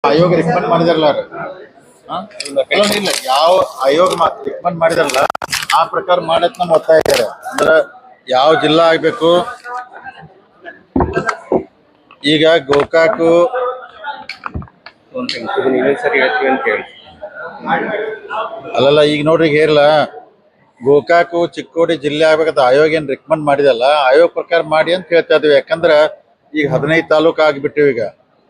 ಆಯೋಗ ರಿಕಮೆಂಡ್ ಮಾಡಿದಾರಲ್ಲ ಇಲ್ಲ ಯಾವ ಆಯೋಗ ರಿಕಮೆಂಡ್ ಮಾಡಿದಾರಲ್ಲ ಆ ಪ್ರಕಾರ ಮಾಡತ್ ನಮ್ ಒತ್ತಾಯ ಇದ್ದಾರೆ. ಅಂದ್ರೆ ಯಾವ ಜಿಲ್ಲಾ ಆಗ್ಬೇಕು, ಈಗ ಗೋಕಾಕು ಅಲ್ಲಲ್ಲ ಈಗ ನೋಡ್ರಿ ಹೇರ್ಲ ಗೋಕಾಕು ಚಿಕ್ಕೋಡಿ ಜಿಲ್ಲೆ ಆಗ್ಬೇಕಂತ ಆಯೋಗ ಏನ್ ರಿಕಮೆಂಡ್ ಮಾಡಿದಲ್ಲ ಆಯೋಗ ಪ್ರಕಾರ ಮಾಡಿ ಅಂತ ಹೇಳ್ತಾ ಇದೀವಿ. ಯಾಕಂದ್ರ ಈಗ 15 ತಾಲೂಕು ಆಗಿಬಿಟ್ಟಿವಿ. ಈಗ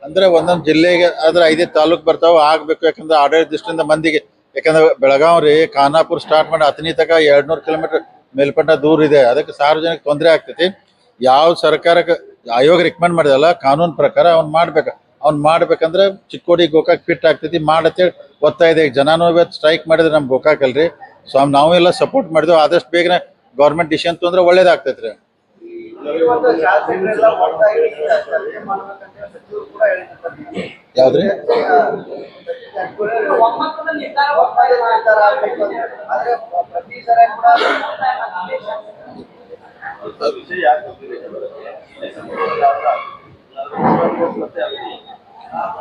ಅಂದ್ರೆ ಒಂದೊಂದ್ ಜಿಲ್ಲೆಗೆ ಆದ್ರೆ 5 ತಾಲೂಕ್ ಬರ್ತಾವ ಆಗ್ಬೇಕು. ಯಾಕಂದ್ರೆ ಆಡಳಿತ ದೃಷ್ಟಿಯಿಂದ ಮಂದಿಗೆ, ಯಾಕಂದ್ರೆ ಬೆಳಗಾವ್ ಖಾನಾಪುರ ಸ್ಟಾರ್ಟ್ ಮಾಡಿ ಅತನಿ ತಕ 200 ಕಿಲೋಮೀಟರ್ ಮೇಲ್ಪಟ್ಟ ದೂರ ಇದೆ. ಅದಕ್ಕೆ ಸಾರ್ವಜನಿಕ ತೊಂದರೆ ಆಗ್ತೈತಿ. ಯಾವ ಸರ್ಕಾರಕ್ಕೆ ಆಯೋಗ ರಿಕಮೆಂಡ್ ಮಾಡಿದಲ್ಲ ಕಾನೂನು ಪ್ರಕಾರ ಅವ್ನ್ ಮಾಡ್ಬೇಕಂದ್ರೆ ಚಿಕ್ಕೋಡಿ ಗೋಕಾಕ್ ಫಿಟ್ ಆಗ್ತೈತಿ ಮಾಡತ್ತೇಳಿ ಒತ್ತಾಯ ಇದೆ. ಜನಾನು ಸ್ಟ್ರೈಕ್ ಮಾಡಿದ್ರೆ ನಮ್ ಗೋಕಾಕ್ ಅಲ್ರಿ. ಸೊ ನಾವೆಲ್ಲ ಸಪೋರ್ಟ್ ಮಾಡಿದ್ವಿ. ಆದಷ್ಟು ಬೇಗನೆ ಗೌರ್ಮೆಂಟ್ ಡಿಸಿಷನ್ ತೊಂದ್ರೆ ಒಳ್ಳೇದಾಗ್ತೈತ್ರಿ. ಯಾವ್ದ್ರಿ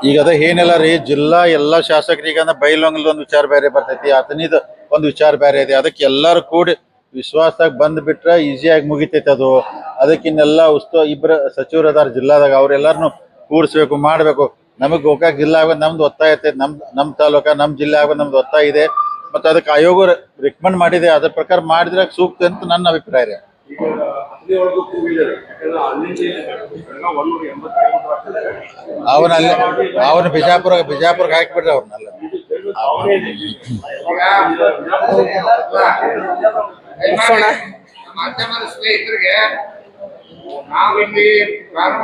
ಈಗ ಅದ ಏನಿಲ್ಲ ರೀ, ಜಿಲ್ಲಾ ಎಲ್ಲಾ ಶಾಸಕರಿಗೆ ಬೈಲೊಂಗಲ್ ಒಂದು ವಿಚಾರ ಬೇರೆ ಬರ್ತೈತಿ, ಅತನಿದ ಒಂದು ವಿಚಾರ ಬೇರೆ ಇದೆ. ಅದಕ್ಕೆ ಎಲ್ಲಾರು ಕೂಡಿ ವಿಶ್ವಾಸದಾಗ ಬಂದ್ ಬಿಟ್ರೆ ಈಸಿಯಾಗಿ ಮುಗಿತೈತಿ ಅದು. ಅದಕ್ಕಿನ್ನೆಲ್ಲ ಇಬ್ಬರ ಸಚಿವರು ಅದಾರ ಜಿಲ್ಲಾದಾಗ, ಅವ್ರೆಲ್ಲಾರನು ಕೂಡಿಸ್ಬೇಕು ಮಾಡ್ಬೇಕು. ನಮಗ್ ಗೋಕಾಕ್ ಜಿಲ್ಲಾ ಆಗೋದು ನಮ್ದು ಒತ್ತಾಯ ಐತೈತಿ. ನಮ್ ತಾಲೂಕ ನಮ್ ಜಿಲ್ಲೆ ಆಗೋದು ನಮ್ದು ಒತ್ತಾಯ ಇದೆ. ಮತ್ತೆ ಅದಕ್ಕೆ ಆಯೋಗ ರಿಕಮೆಂಡ್ ಮಾಡಿದೆ, ಅದ್ರ ಪ್ರಕಾರ ಮಾಡಿದ್ರೆ ಸೂಕ್ತ ಅಂತ ನನ್ನ ಅಭಿಪ್ರಾಯ ರೀ. ಅವನ ಬಿಜಾಪುರಕ್ಕೆ ಹಾಕಿಬಿಡ್ರಿ ಅವ್ರನ್ನೆಲ್ಲ. ಮಾಧ್ಯಮದ ಸ್ನೇಹಿತರಿಗೆ ನಾವು ಇಲ್ಲಿ ಪ್ರಾರಂಭ